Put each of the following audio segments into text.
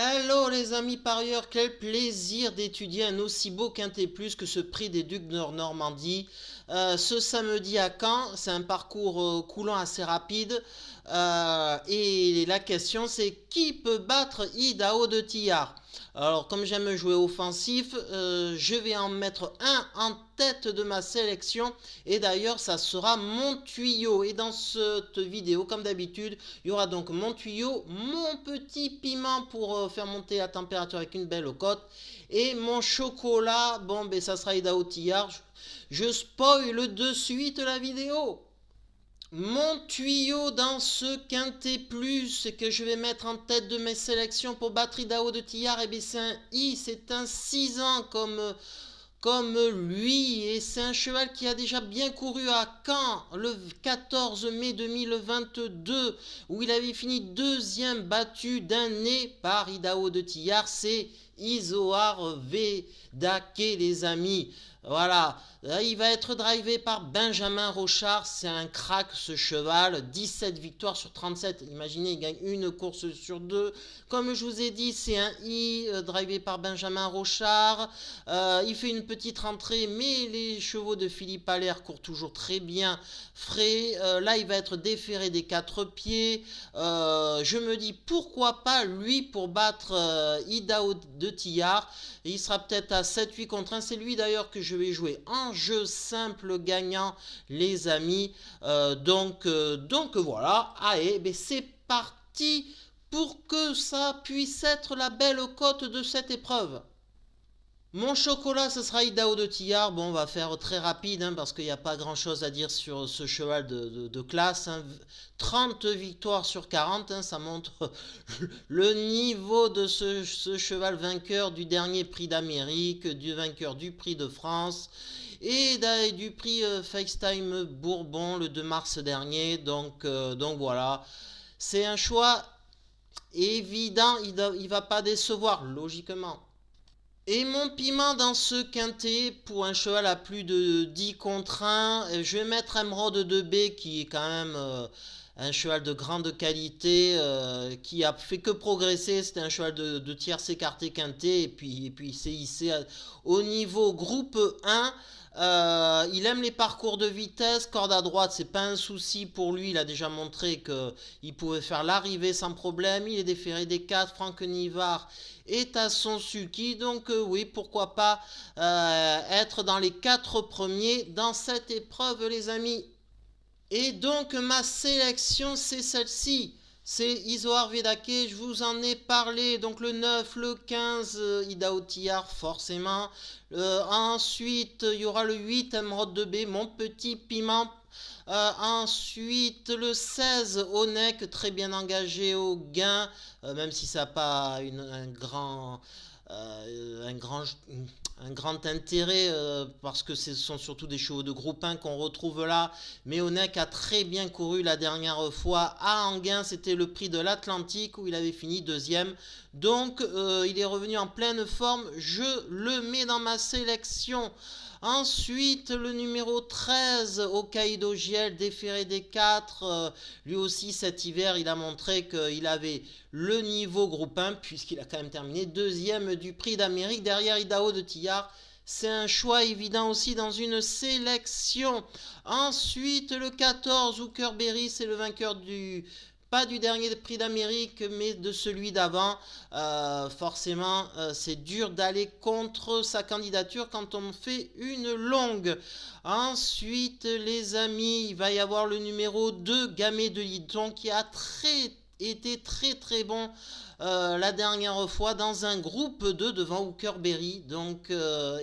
Hello les amis parieurs, quel plaisir d'étudier un aussi beau quintet plus que ce prix des Ducs de Normandie. Ce samedi à Caen, c'est un parcours coulant assez rapide. Et la question c'est qui peut battre Idaho de Tillard? Alors comme j'aime jouer offensif, je vais en mettre un en tête de ma sélection. Et d'ailleurs ça sera mon tuyau. Et dans cette vidéo, comme d'habitude, il y aura donc mon tuyau, mon petit piment pour faire monter la température avec une belle cote. Et mon chocolat, bon ben ça sera Idaho Tillard. Je spoil de suite la vidéo. Mon tuyau dans ce quintet plus que je vais mettre en tête de mes sélections pour battre Idaho de Tillard, et bien c'est un I, c'est un 6 ans comme lui, et c'est un cheval qui a déjà bien couru à Caen le 14 mai 2022 où il avait fini deuxième battu d'un nez par Idaho de Tillard. C'est Isoar Vedake les amis. Voilà, là, il va être drivé par Benjamin Rochard, c'est un crack ce cheval, 17 victoires sur 37, imaginez il gagne une course sur deux. Comme je vous ai dit, c'est un I drivé par Benjamin Rochard. Il fait une petite rentrée, mais les chevaux de Philippe Allaire courent toujours très bien frais. Là, il va être déféré des quatre pieds. Je me dis pourquoi pas lui pour battre Idaho de Tillard. Il sera peut-être à 7-8 contre 1. C'est lui d'ailleurs que je vais jouer en jeu simple gagnant, les amis. Donc voilà. Allez, ben c'est parti pour que ça puisse être la belle cote de cette épreuve. Mon chocolat, ce sera Idaho de Tillard. Bon, on va faire très rapide parce qu'il n'y a pas grand-chose à dire sur ce cheval de classe. 30 victoires sur 40, ça montre le niveau de ce cheval vainqueur du dernier prix d'Amérique, du vainqueur du prix de France et du prix FaceTime Bourbon le 2 mars dernier. Donc voilà, c'est un choix évident, il ne va pas décevoir, logiquement. Et mon piment dans ce quintet, pour un cheval à plus de 10 contre 1, je vais mettre Emeraude de B qui est quand même un cheval de grande qualité, qui a fait que progresser. C'était un cheval de tierce écarté quintet et puis il s'est hissé au niveau groupe 1. Il aime les parcours de vitesse, corde à droite, c'est pas un souci pour lui. Il a déjà montré qu'il pouvait faire l'arrivée sans problème. Il est déféré des 4. Franck Nivard est à son sulky. Donc oui, pourquoi pas être dans les 4 premiers dans cette épreuve, les amis. Et donc ma sélection, c'est celle-ci. C'est Isoar Vedake, je vous en ai parlé. Donc le 9, le 15, Idaho Tillard, forcément. Ensuite, il y aura le 8, Emeraude de B, mon petit piment. Ensuite, le 16, Onek, très bien engagé au gain, même si ça n'a pas un grand intérêt parce que ce sont surtout des chevaux de groupe 1 qu'on retrouve là. Mais Onek a très bien couru la dernière fois à Anguin, c'était le prix de l'Atlantique où il avait fini deuxième. Donc il est revenu en pleine forme, je le mets dans ma sélection. Ensuite, le numéro 13, Hokkaido Giel, déféré des 4. Lui aussi, cet hiver, il a montré qu'il avait le niveau groupe 1, puisqu'il a quand même terminé deuxième du prix d'Amérique, derrière Idaho de Tillard. C'est un choix évident aussi dans une sélection. Ensuite, le 14, Hookerberry, c'est le vainqueur pas du dernier prix d'Amérique, mais de celui d'avant. Forcément, c'est dur d'aller contre sa candidature quand on fait une longue. Ensuite, les amis, il va y avoir le numéro 2, Gamay de Lidon, qui a été très très bon la dernière fois dans un groupe 2 devant Hookerberry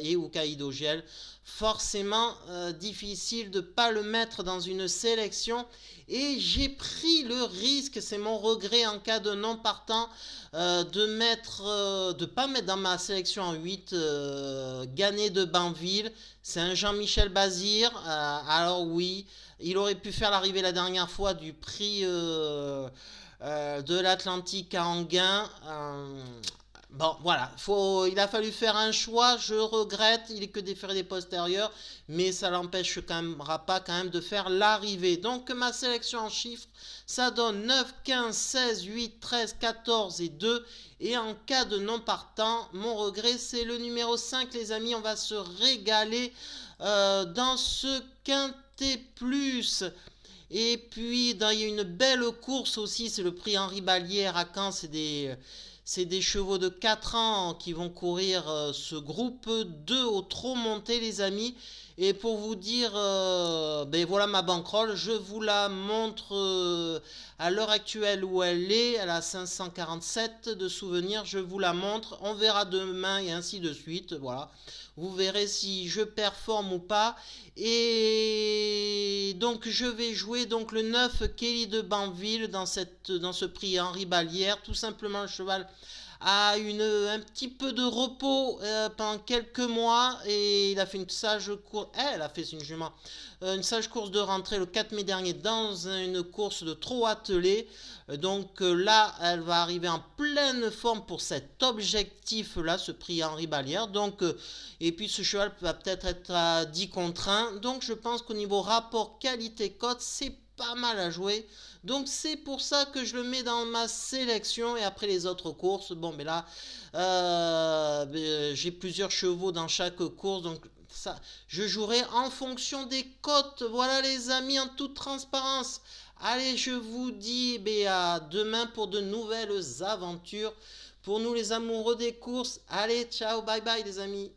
et Hokkaido Giel. Forcément difficile de ne pas le mettre dans une sélection et j'ai pris le risque, c'est mon regret en cas de non partant, de pas mettre dans ma sélection en 8 Gannet de Banville. C'est un Jean-Michel Bazir, alors oui, il aurait pu faire l'arrivée la dernière fois du prix de l'Atlantique à Anguin. Bon, voilà, il a fallu faire un choix, je regrette, il est que déféré des postérieurs, mais ça l'empêche quand même pas quand même de faire l'arrivée. Donc ma sélection en chiffres, ça donne 9, 15, 16, 8, 13, 14 et 2. Et en cas de non partant, mon regret, c'est le numéro 5, les amis, on va se régaler dans ce quintet plus. Et puis, il y a une belle course aussi, c'est le prix Henri Ballière à Caen, c'est des chevaux de 4 ans qui vont courir ce groupe 2 au trot monté, les amis. Et pour vous dire, ben voilà ma bankroll, je vous la montre à l'heure actuelle où elle a 547 de souvenirs, je vous la montre, on verra demain et ainsi de suite, voilà. Vous verrez si je performe ou pas. Et donc je vais jouer donc le 9 Kelly de Banville dans ce prix Henri Ballière. Tout simplement le cheval a un petit peu de repos pendant quelques mois et il a fait une sage course. Elle a fait une jument. Une sage course de rentrée le 4 mai dernier dans une course de trot attelé. Donc là, elle va arriver en pleine forme pour cet objectif-là, ce prix Henri Ballière. Donc, et puis ce cheval va peut-être être à 10 contre 1. Donc je pense qu'au niveau rapport qualité-cote, c'est pas mal à jouer. Donc c'est pour ça que je le mets dans ma sélection. Et après les autres courses, bon mais là j'ai plusieurs chevaux dans chaque course, donc ça je jouerai en fonction des cotes. Voilà les amis, en toute transparence. Allez, je vous dis à demain pour de nouvelles aventures. Pour nous les amoureux des courses, allez, ciao, bye bye les amis.